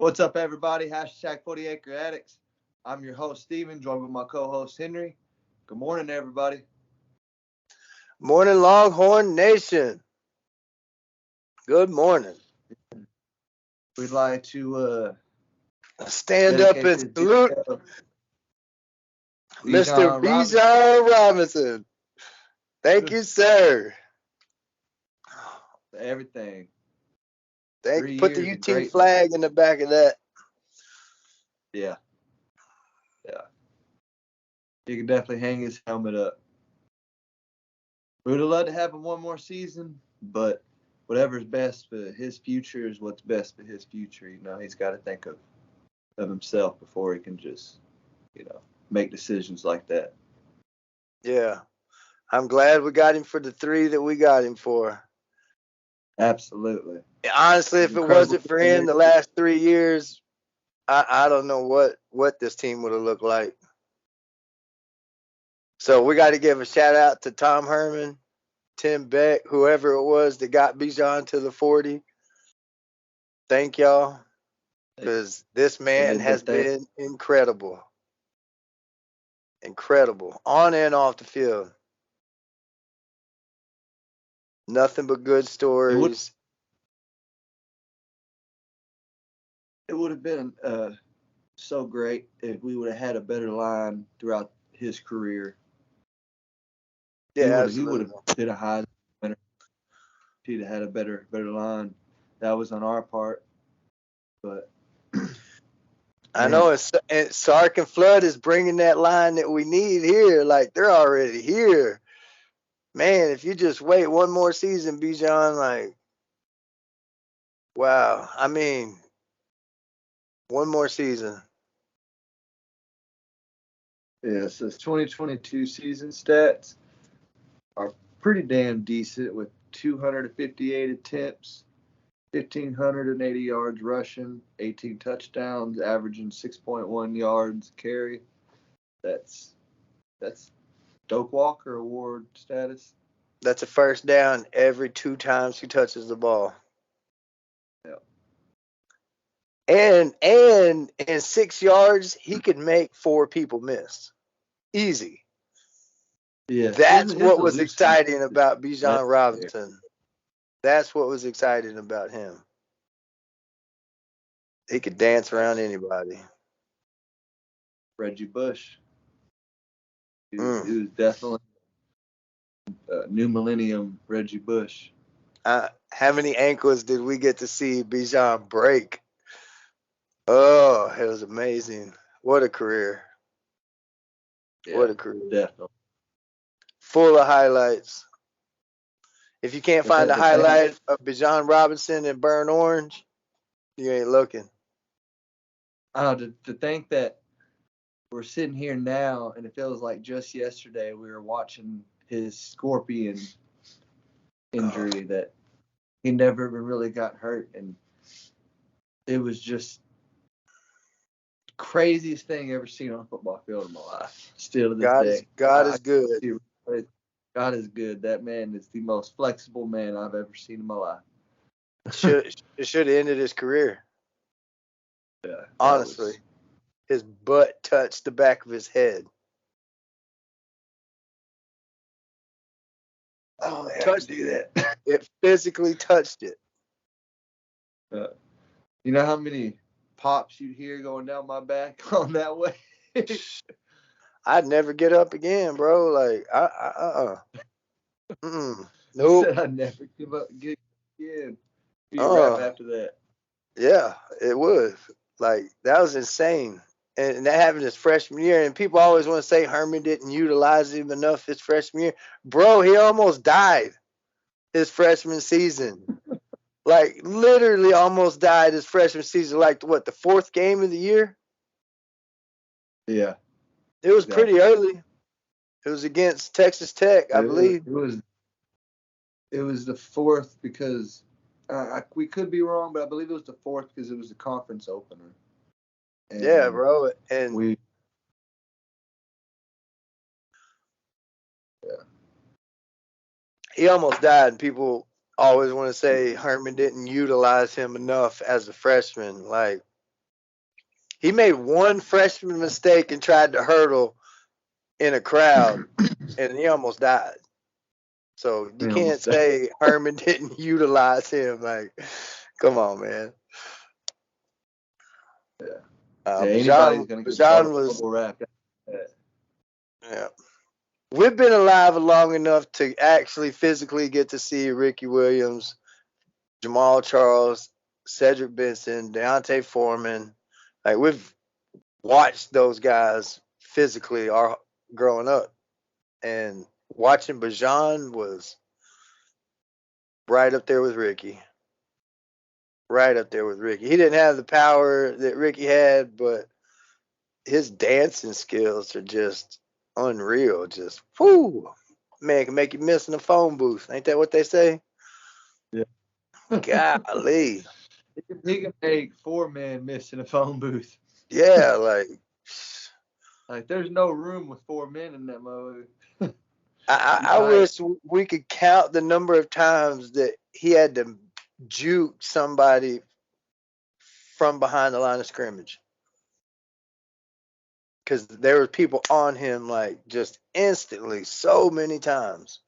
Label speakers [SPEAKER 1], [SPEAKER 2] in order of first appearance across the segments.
[SPEAKER 1] What's up, everybody? Hashtag 40 Acre Addicts. I'm your host, Steven, joined with my co-host, Henry. Good morning, everybody.
[SPEAKER 2] Morning, Longhorn Nation. Good morning.
[SPEAKER 1] We'd like to
[SPEAKER 2] Stand up and salute Mr. Bijan Robinson. Thank you, sir.
[SPEAKER 1] Everything.
[SPEAKER 2] Thank you. Put the UT flag in the back of that.
[SPEAKER 1] Yeah. He can definitely hang his helmet up. We would have loved to have him one more season, but whatever's best for his future is what's best for his future. You know, he's got to think of himself before he can just, make decisions like that.
[SPEAKER 2] Yeah. I'm glad we got him for the 3 that we got him for.
[SPEAKER 1] Absolutely.
[SPEAKER 2] Honestly, if it wasn't for him the last 3 years, I don't know what this team would have looked like. So we got to give a shout out to Tom Herman, Tim Beck, whoever it was that got Bijan to the 40. Thank y'all, because this man has been incredible. Incredible. On and off the field. Nothing but good stories.
[SPEAKER 1] It would have been so great if we would have had a better line throughout his career.
[SPEAKER 2] Yeah,
[SPEAKER 1] he would have been a Heisman winner. He'd have had a better line. That was on our part, but
[SPEAKER 2] I know. And Sark and Flood is bringing that line that we need here. Like, they're already here. Man, if you just wait one more season, Bijan, like, wow. I mean, one more season.
[SPEAKER 1] Yeah, so 2022 season stats are pretty damn decent with 258 attempts, 1,580 yards rushing, 18 touchdowns, averaging 6.1 yards carry. That's Doak Walker Award status.
[SPEAKER 2] That's a first down every 2 times he touches the ball.
[SPEAKER 1] Yeah.
[SPEAKER 2] And in 6 yards, he could make 4 people miss. Easy.
[SPEAKER 1] Yeah.
[SPEAKER 2] That's what was exciting about Bijan Robinson. That's what was exciting about him. He could dance around anybody.
[SPEAKER 1] Reggie Bush. He was definitely new millennium Reggie Bush.
[SPEAKER 2] How many ankles did we get to see Bijan break? Oh, it was amazing. What a career.
[SPEAKER 1] Yeah,
[SPEAKER 2] what a career.
[SPEAKER 1] Definitely.
[SPEAKER 2] Full of highlights. If you can't find a highlight of Bijan Robinson and Burn Orange, you ain't looking.
[SPEAKER 1] To think that we're sitting here now and it feels like just yesterday we were watching his scorpion injury that he never even really got hurt, and it was just craziest thing I ever seen on a football field in my life. Still to this day.
[SPEAKER 2] God is good.
[SPEAKER 1] God is good. That man is the most flexible man I've ever seen in my life.
[SPEAKER 2] It should have ended his career.
[SPEAKER 1] Yeah.
[SPEAKER 2] Honestly. His butt touched the back of his head.
[SPEAKER 1] Oh, touched do that.
[SPEAKER 2] It physically touched it.
[SPEAKER 1] You know how many pops you'd hear going down my back on that way?
[SPEAKER 2] I'd never get up again, bro. Like, Nope.
[SPEAKER 1] I'd never give up again. Be right after that.
[SPEAKER 2] Yeah, it was. Like, that was insane. And that happened his freshman year. And people always want to say Herman didn't utilize him enough his freshman year. Bro, he almost died his freshman season. Like, literally almost died his freshman season. Like, what, the 4th game of the year?
[SPEAKER 1] Yeah.
[SPEAKER 2] It was pretty early. It was against Texas Tech, I believe.
[SPEAKER 1] It was the 4th because we could be wrong, but I believe it was the 4th because it was the conference opener.
[SPEAKER 2] And yeah, bro. And he almost died. And people always want to say Herman didn't utilize him enough as a freshman. Like, He made one freshman mistake and tried to hurdle in a crowd, and he almost died. So you can't say Herman didn't utilize him. Like, come on, man.
[SPEAKER 1] Yeah.
[SPEAKER 2] Bijan,
[SPEAKER 1] Anybody's gonna get
[SPEAKER 2] was.
[SPEAKER 1] rap.
[SPEAKER 2] Yeah. We've been alive long enough to actually physically get to see Ricky Williams, Jamal Charles, Cedric Benson, Deontay Foreman. Like, we've watched those guys physically growing up. And watching Bijan was right up there with Ricky. Right up there with Ricky. He didn't have the power that Ricky had, but his dancing skills are just unreal. Just, whoo, man, can make you miss in the phone booth. Ain't that what they say?
[SPEAKER 1] Yeah.
[SPEAKER 2] Golly.
[SPEAKER 1] He can make 4 men miss in a phone booth.
[SPEAKER 2] Yeah,
[SPEAKER 1] like there's no room with 4 men in that movie.
[SPEAKER 2] I wish we could count the number of times that he had to juke somebody from behind the line of scrimmage. Because there were people on him like just instantly so many times.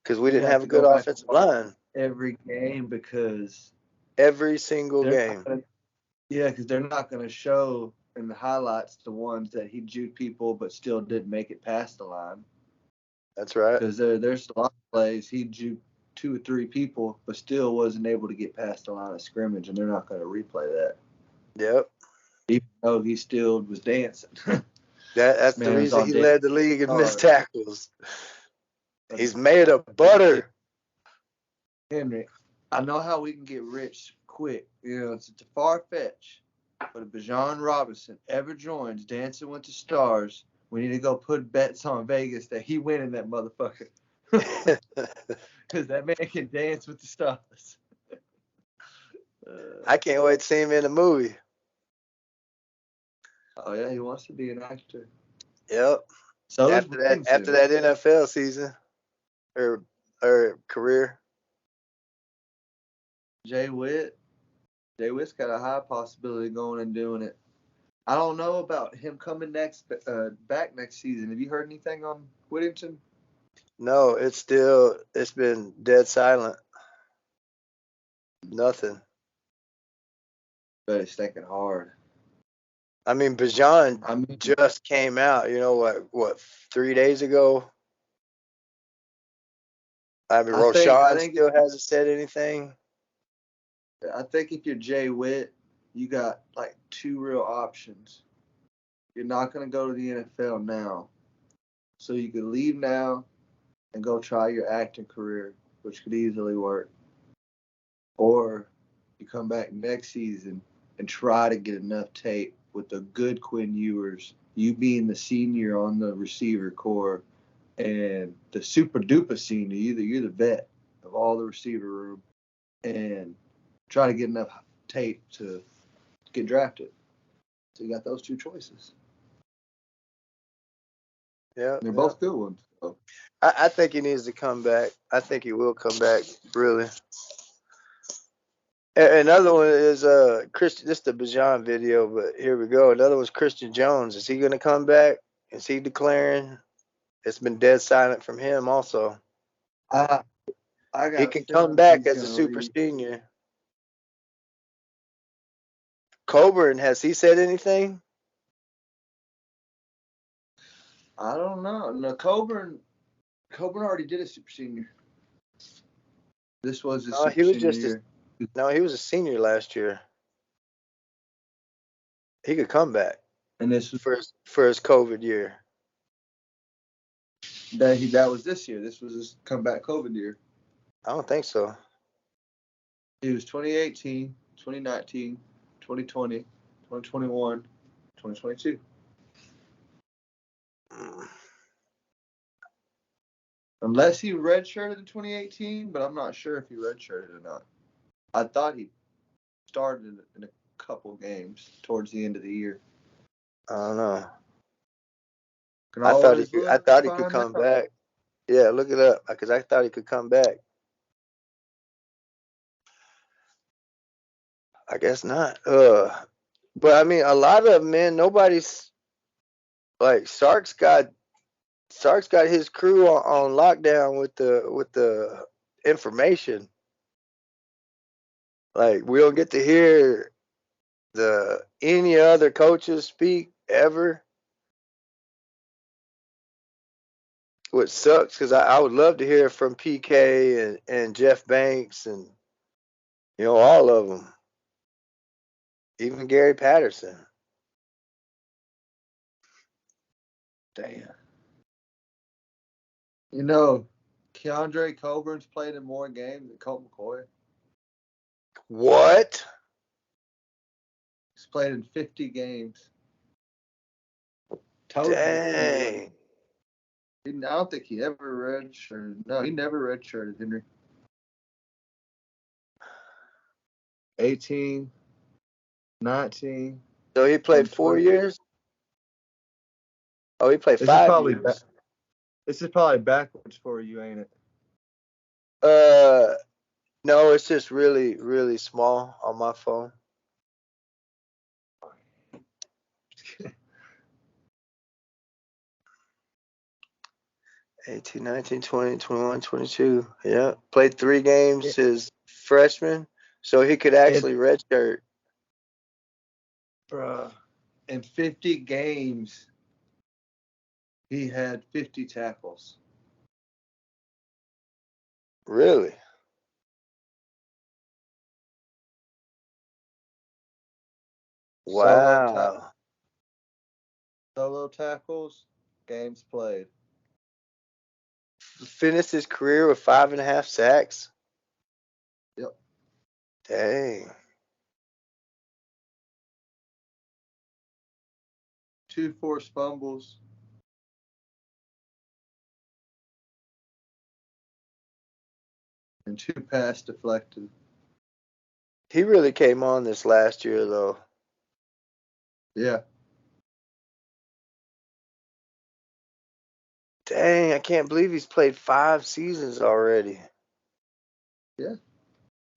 [SPEAKER 2] Because we didn't have a good offensive line.
[SPEAKER 1] Every game because
[SPEAKER 2] every single game.
[SPEAKER 1] Because they're not going to show in the highlights the ones that he juked people but still didn't make it past the line.
[SPEAKER 2] That's right.
[SPEAKER 1] Because there's a lot of plays he juked 2 or 3 people but still wasn't able to get past the line of scrimmage, and they're not going to replay that.
[SPEAKER 2] Yep.
[SPEAKER 1] Even though he still was dancing.
[SPEAKER 2] That's the reason he led the league in missed tackles. He's made of butter.
[SPEAKER 1] Henry, I know how we can get rich quick. You know, it's a far-fetched. But if Bijan Robinson ever joins Dancing with the Stars, we need to go put bets on Vegas that he winning that motherfucker. Because that man can dance with the stars.
[SPEAKER 2] I can't wait to see him in a movie.
[SPEAKER 1] Oh, yeah, he wants to be an actor.
[SPEAKER 2] Yep. So after that NFL season or career.
[SPEAKER 1] Jay Witt's got a high possibility of going and doing it. I don't know about him coming back next season. Have you heard anything on Whittington?
[SPEAKER 2] No, it's been dead silent. Nothing.
[SPEAKER 1] But it's thinking hard.
[SPEAKER 2] I mean, Bijan just came out, what, 3 days ago? I mean, Roshan still hasn't said anything.
[SPEAKER 1] I think if you're Jay Witt, you got like 2 real options. You're not going to go to the NFL now. So you could leave now and go try your acting career, which could easily work. Or you come back next season and try to get enough tape with the good Quinn Ewers, you being the senior on the receiver core, and the super duper senior, you're the vet of all the receiver room, and try to get enough tape to get drafted. So you got those 2 choices.
[SPEAKER 2] Yeah.
[SPEAKER 1] They're both good ones. So.
[SPEAKER 2] I think he needs to come back. I think he will come back, really. Another one is Christian. This is the Bijan video, but here we go. Another one's Christian Jones. Is he going to come back? Is he declaring? It's been dead silent from him also. He can come back as a super senior. Coburn, has he said anything?
[SPEAKER 1] I don't know. No, Coburn already did a super senior. This was his super senior year.
[SPEAKER 2] No, he was a senior last year. He could come back.
[SPEAKER 1] And this was
[SPEAKER 2] for his COVID year.
[SPEAKER 1] That was this year. This was his comeback COVID year.
[SPEAKER 2] I don't think so.
[SPEAKER 1] It was 2018, 2019, 2020, 2021, 2022. Unless he redshirted in 2018, but I'm not sure if he redshirted or not. I thought he started in a couple games towards the end of the year.
[SPEAKER 2] I don't know. I thought he could come back. Yeah, look it up because I thought he could come back. I guess not. But I mean, a lot of them, man, nobody's like Sark's got his crew on lockdown with the information. Like we don't get to hear any other coaches speak ever, which sucks because I would love to hear from PK and Jeff Banks and all of them, even Gary Patterson.
[SPEAKER 1] Damn. Keandre Coburn's played in more games than Colt McCoy.
[SPEAKER 2] What?
[SPEAKER 1] He's played in 50 games. Told you.
[SPEAKER 2] Dang.
[SPEAKER 1] I don't think he ever redshirted. No, he never redshirted, Henry. 18, 19.
[SPEAKER 2] So he played 4 years? Oh, he played
[SPEAKER 1] This is
[SPEAKER 2] 5
[SPEAKER 1] probably
[SPEAKER 2] years.
[SPEAKER 1] this is probably backwards for you, ain't it?
[SPEAKER 2] No, it's just really, really small on my phone. 18, 19, 20, 21, 22. Yeah. Played 3 games his freshman, so he could actually redshirt.
[SPEAKER 1] Bruh. In 50 games, he had 50 tackles.
[SPEAKER 2] Really? Wow.
[SPEAKER 1] Solo tackles, games played.
[SPEAKER 2] Finished his career with 5.5 sacks?
[SPEAKER 1] Yep.
[SPEAKER 2] Dang.
[SPEAKER 1] 2 forced fumbles. And 2 pass deflected.
[SPEAKER 2] He really came on this last year, though.
[SPEAKER 1] Yeah.
[SPEAKER 2] Dang, I can't believe he's played 5 seasons already.
[SPEAKER 1] Yeah.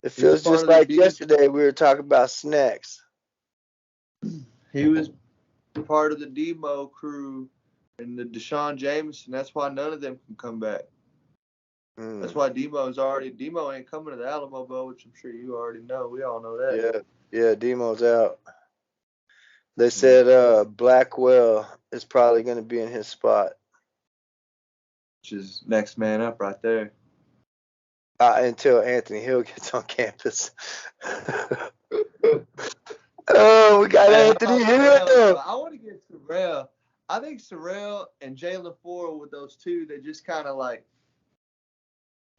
[SPEAKER 2] It feels just like yesterday we were talking about snacks.
[SPEAKER 1] He was part of the Demo crew and the Deshaun Jameson. That's why none of them can come back. That's why Demo ain't coming to the Alamo Bowl, which I'm sure you already know. We all know that.
[SPEAKER 2] Yeah, Demo's out. They said Blackwell is probably going to be in his spot.
[SPEAKER 1] Which is next man up right there.
[SPEAKER 2] Until Anthony Hill gets on campus. Oh, we got Anthony Hill.
[SPEAKER 1] I want to get Sorrell. I think Sorrell and Jalen Ford with those two, they just kind of like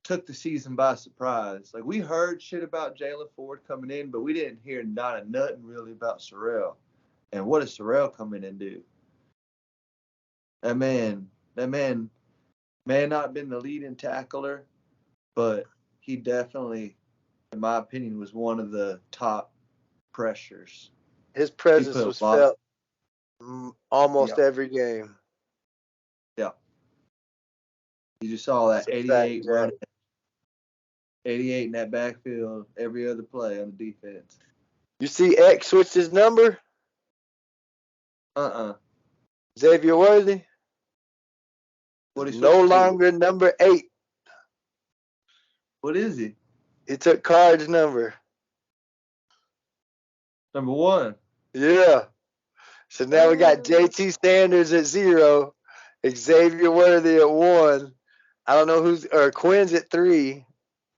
[SPEAKER 1] took the season by surprise. Like we heard shit about Jalen Ford coming in, but we didn't hear nothing really about Sorrell. And what does Sorrell come in and do? That man may not have been the leading tackler, but he definitely, in my opinion, was one of the top pressures.
[SPEAKER 2] His presence was felt almost every game.
[SPEAKER 1] Yeah. You just saw that 88 running, 88 in that backfield every other play on the defense.
[SPEAKER 2] You see X switched his number? Xavier Worthy?
[SPEAKER 1] What is
[SPEAKER 2] no longer number 8.
[SPEAKER 1] What is he?
[SPEAKER 2] He took Card's number.
[SPEAKER 1] Number 1.
[SPEAKER 2] Yeah. So now we got JT Sanders at 0, Xavier Worthy at 1. I don't know Quinn's at 3,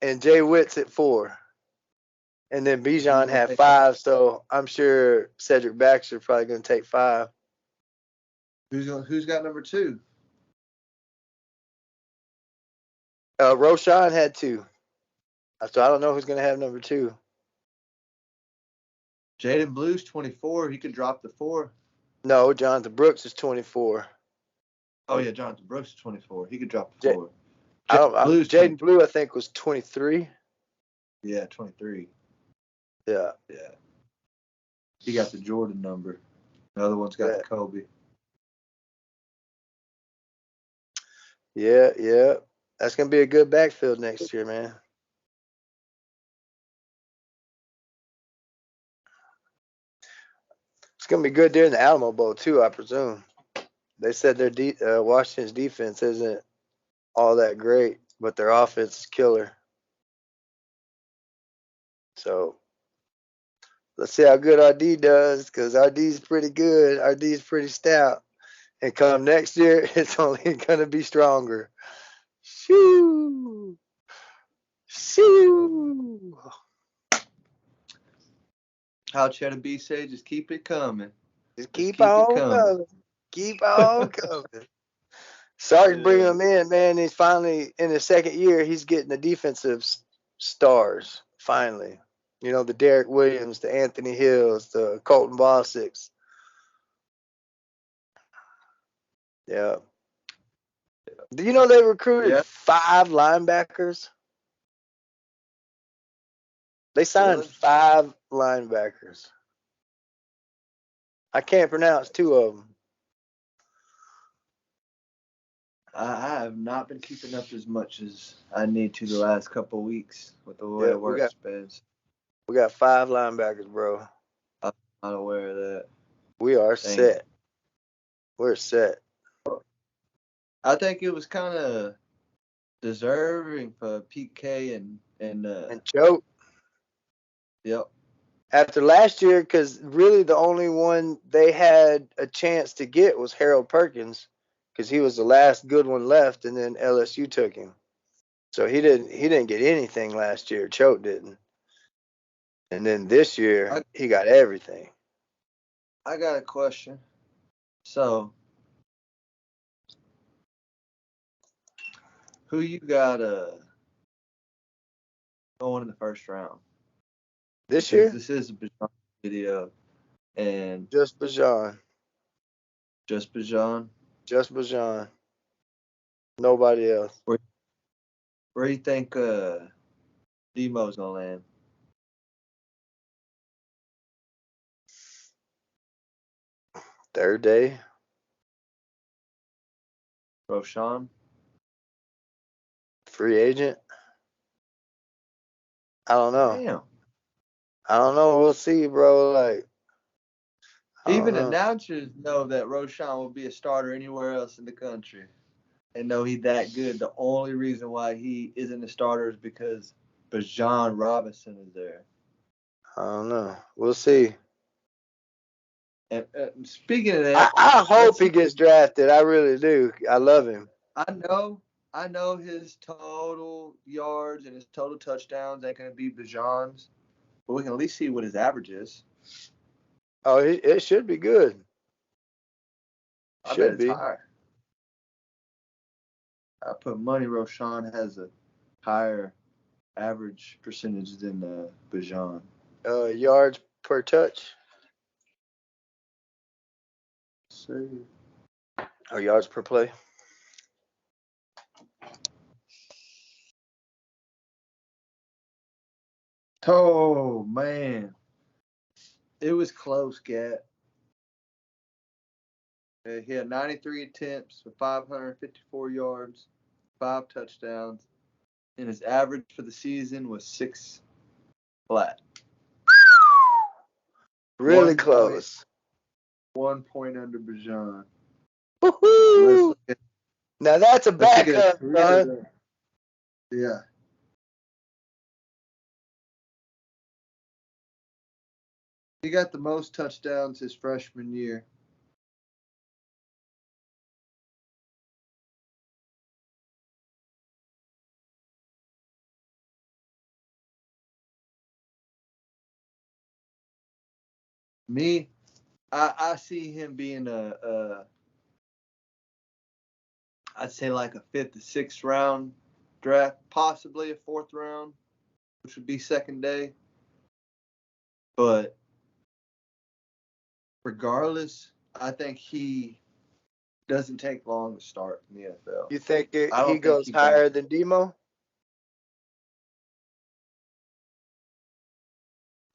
[SPEAKER 2] and Jay Witt's at 4. And then Bijan had 5, so I'm sure Cedric Baxter probably going to take 5.
[SPEAKER 1] Who's got number 2?
[SPEAKER 2] Roshan had 2. So I don't know who's going to have number 2.
[SPEAKER 1] Jaden Blue's 24. He could drop the 4.
[SPEAKER 2] No, Jonathan Brooks is 24.
[SPEAKER 1] Oh, yeah, Jonathan Brooks is 24. He could drop the 4.
[SPEAKER 2] Jaden Blue, I think, was 23.
[SPEAKER 1] Yeah, 23.
[SPEAKER 2] Yeah.
[SPEAKER 1] He got the Jordan number. The other one's got the Kobe.
[SPEAKER 2] Yeah. That's going to be a good backfield next year, man. gonna be good during the Alamo Bowl too, I presume. They said their Washington's defense isn't all that great, but their offense is killer. So let's see how good RD does, because RD's pretty good. RD's pretty stout. And come next year, it's only gonna be stronger. Shoo! Shoo!
[SPEAKER 1] How Cheddar B say, just keep it coming.
[SPEAKER 2] Just
[SPEAKER 1] Just
[SPEAKER 2] keep
[SPEAKER 1] keep it
[SPEAKER 2] on
[SPEAKER 1] coming.
[SPEAKER 2] coming. Keep on coming. Sorry to bring him in, man. He's finally in his second year. He's getting the defensive stars finally. You know, the Derek Williams, the Anthony Hills, the Colton Bossics. Yeah. Do you know they recruited 5 linebackers? They signed 5 linebackers. I can't pronounce 2 of them.
[SPEAKER 1] I have not been keeping up as much as I need to the last couple of weeks with the way it works, Spence.
[SPEAKER 2] We got 5 linebackers, bro.
[SPEAKER 1] I'm not aware of that.
[SPEAKER 2] We are set. We're set.
[SPEAKER 1] I think it was kind of deserving for PK and
[SPEAKER 2] Choke.
[SPEAKER 1] Yep.
[SPEAKER 2] After last year, because really the only one they had a chance to get was Harold Perkins, because he was the last good one left, and then LSU took him. So he didn't get anything last year. Choke didn't. And then this year he got everything.
[SPEAKER 1] I got a question. So, who you got going in the first round?
[SPEAKER 2] This year?
[SPEAKER 1] This is a Bijan video. And
[SPEAKER 2] just Bijan.
[SPEAKER 1] Just Bijan?
[SPEAKER 2] Just Bijan. Nobody else.
[SPEAKER 1] Where do you think Demo's gonna land?
[SPEAKER 2] Third day.
[SPEAKER 1] Roshan?
[SPEAKER 2] Free agent? I don't know.
[SPEAKER 1] Damn.
[SPEAKER 2] I don't know. We'll see, bro. Like,
[SPEAKER 1] even announcers know that Roshan will be a starter anywhere else in the country, and know he's that good. The only reason why he isn't a starter is because Bijan Robinson is there.
[SPEAKER 2] I don't know. We'll see.
[SPEAKER 1] And speaking of that,
[SPEAKER 2] I hope he gets drafted. I really do. I love him.
[SPEAKER 1] I know his total yards and his total touchdowns ain't gonna be Bijan's, but we can at least see what his average is.
[SPEAKER 2] Oh, it should be good.
[SPEAKER 1] I bet it's higher. I put money Roshan has a higher average percentage than Bijan.
[SPEAKER 2] Yards per touch?
[SPEAKER 1] See.
[SPEAKER 2] Or yards per play?
[SPEAKER 1] Oh, man. It was close, Gat. He had 93 attempts for 554 yards, 5 touchdowns, and his average for the season was 6 flat.
[SPEAKER 2] Really close.
[SPEAKER 1] 1 point under Bijan.
[SPEAKER 2] Woohoo! Now that's a backup, son.
[SPEAKER 1] Yeah. He got the most touchdowns his freshman year. Me, I see him being I'd say like a 5th to 6th round draft, possibly a 4th round, which would be second day. But regardless, I think he doesn't take long to start in the NFL.
[SPEAKER 2] You think he goes higher than Demo?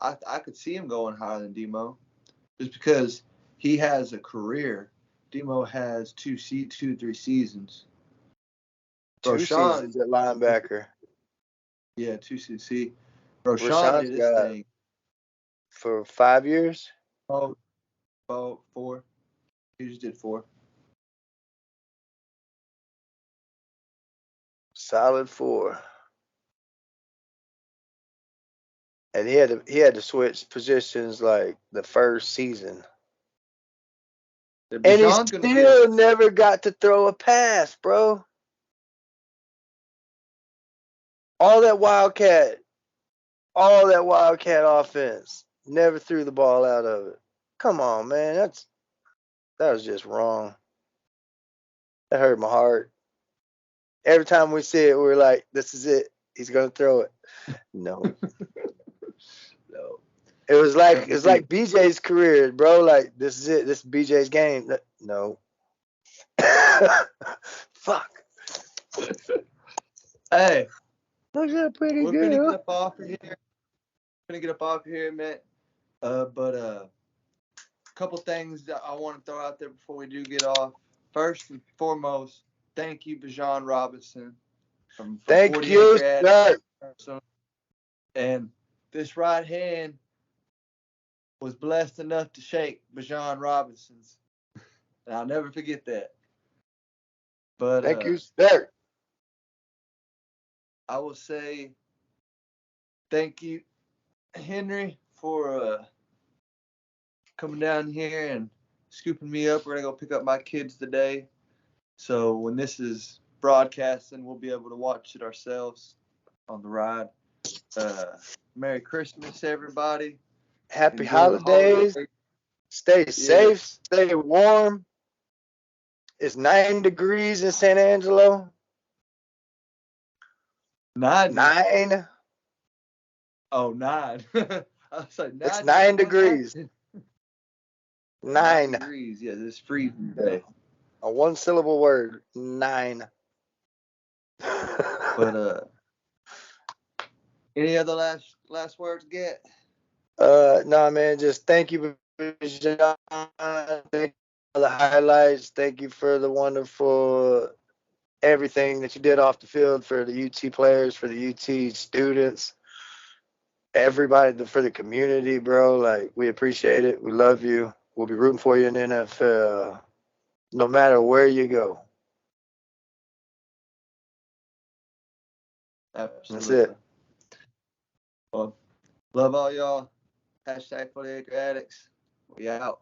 [SPEAKER 1] I could see him going higher than Demo, just because he has a career. Demo has 3 seasons.
[SPEAKER 2] 2 seasons at linebacker.
[SPEAKER 1] Yeah, 2 seasons. Roshan did his thing
[SPEAKER 2] for 5 years.
[SPEAKER 1] Oh, 4. He just did 4.
[SPEAKER 2] Solid 4. And he had to switch positions like the first season. And he still never got to throw a pass, bro. All that Wildcat offense, never threw the ball out of it. Come on, man. That was just wrong. That hurt my heart. Every time we see it, we're like, this is it. He's gonna throw it. No.
[SPEAKER 1] No.
[SPEAKER 2] It was like BJ's career, bro. Like, this is it. This is BJ's game. No. Fuck.
[SPEAKER 1] Hey.
[SPEAKER 2] Looks pretty good.
[SPEAKER 1] We're gonna get up off of here, man. But a couple things that I want to throw out there before we do get off. First and foremost, thank you, Bijan Robinson, from
[SPEAKER 2] thank you,
[SPEAKER 1] Acre Addicts. And this right hand was blessed enough to shake Bijan Robinson's, and I'll never forget that. But
[SPEAKER 2] thank you, sir.
[SPEAKER 1] I will say thank you, Henry, for coming down here and scooping me up. We're gonna go pick up my kids today, so when this is broadcasting, we'll be able to watch it ourselves on the ride. Merry Christmas, everybody.
[SPEAKER 2] Happy holidays. Stay safe. Stay warm. It's 9 degrees in San Angelo. 9.
[SPEAKER 1] Oh, 9. I was like, 9.
[SPEAKER 2] It's 9 degrees. 9
[SPEAKER 1] degrees. Yeah, this freezing day.
[SPEAKER 2] A one-syllable word. 9.
[SPEAKER 1] But any other last words, Get?
[SPEAKER 2] No, man. Just thank you, Bijan. Thank you for the highlights. Thank you for the wonderful everything that you did off the field for the UT players, for the UT students, everybody, for the community, bro. Like, we appreciate it. We love you. We'll be rooting for you in the NFL, no matter where you go.
[SPEAKER 1] Absolutely.
[SPEAKER 2] That's it.
[SPEAKER 1] Well, love all y'all. # for the Acre Addicts. We out.